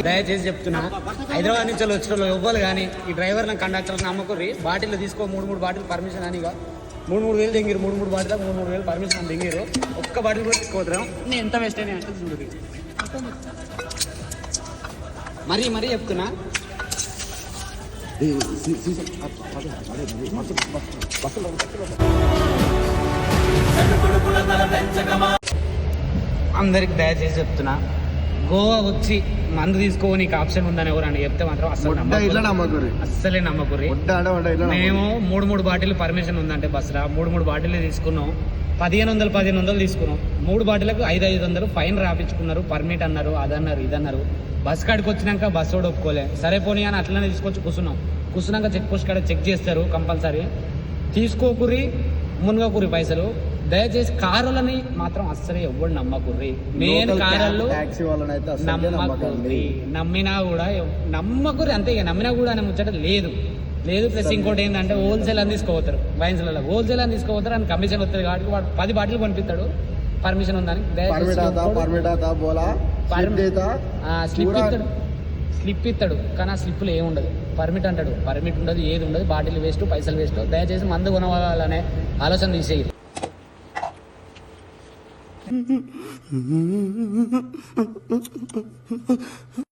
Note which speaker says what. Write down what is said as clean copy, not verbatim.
Speaker 1: దయచేసి చెప్తున్నా, హైదరాబాద్ నుంచి వచ్చిన ఇవ్వాలి కానీ ఈ డ్రైవర్లను కండక్టర్లను నమ్మకుర్రి. బాటిల్ తీసుకో, 3 బాటిల్ పర్మిషన్ అని 3,000 దింగిరు, 3 బాటిల్ 3,000 పర్మిషన్ దింగిరు. ఒక్క బాటిల్ కూడా తీసుకోవద్దాం. నేను ఎంత వేస్ట్ అయినా అంటే చూడు. మరీ చెప్తున్నా, అందరికి దయచేసి చెప్తున్నా, గోవా వచ్చి మందు తీసుకోనికి ఆప్షన్ ఉందని ఎవరని చెప్తే మాత్రం అస్సలే నమ్మకూరి. మేము 3 బాటిల్ పర్మిషన్ ఉందంటే బస్సులో 3 బాటిల్ తీసుకున్నాం. 1500 తీసుకున్నాం. 3 బాటిల్లకు 500 ఫైన్ రాపించుకున్నారు. పర్మిట్ అన్నారు, అదన్నారు, ఇదన్నారు. బస్ కాడికి వచ్చినాక బస్సు కూడా ఒప్పుకోలే. సరే పోనీ అని అట్లనే తీసుకొచ్చి కూర్చున్నాక చెక్ పోస్ట్ కాడ చెక్ చేస్తారు కంపల్సరీ. తీసుకోకురి, మునగకురి పైసలు. దయచేసి కారులని మాత్రం అస్సలు ఎవ్వడు నమ్మకుర్రి. నేను కారులు నమ్మకుర్రి, నమ్మినా కూడా నమ్మకుర్రి అంతే. ఇక నమ్మినా కూడా అని ముచ్చట లేదు. ప్లస్ ఇంకోటి ఏంటంటే హోల్సేల్ అని తీసుకోపోతారు. వైన్స్లలో హోల్సేల్ అని తీసుకోపోతారు. అని కమిషన్ వస్తుంది కాబట్టి వాడు 10 బాటిల్ కొనిపిస్తాడు. పర్మిషన్ ఉందని స్లిప్ ఇస్తాడు. కానీ ఆ స్లిప్లో ఏముండదు. పర్మిట్ అంటాడు, పర్మిట్ ఉండదు, ఏది ఉండదు. బాటిల్ వేస్ట్, పైసలు వేస్ట్. దయచేసి మందు కొనవాలనే ఆలోచన తీసేది.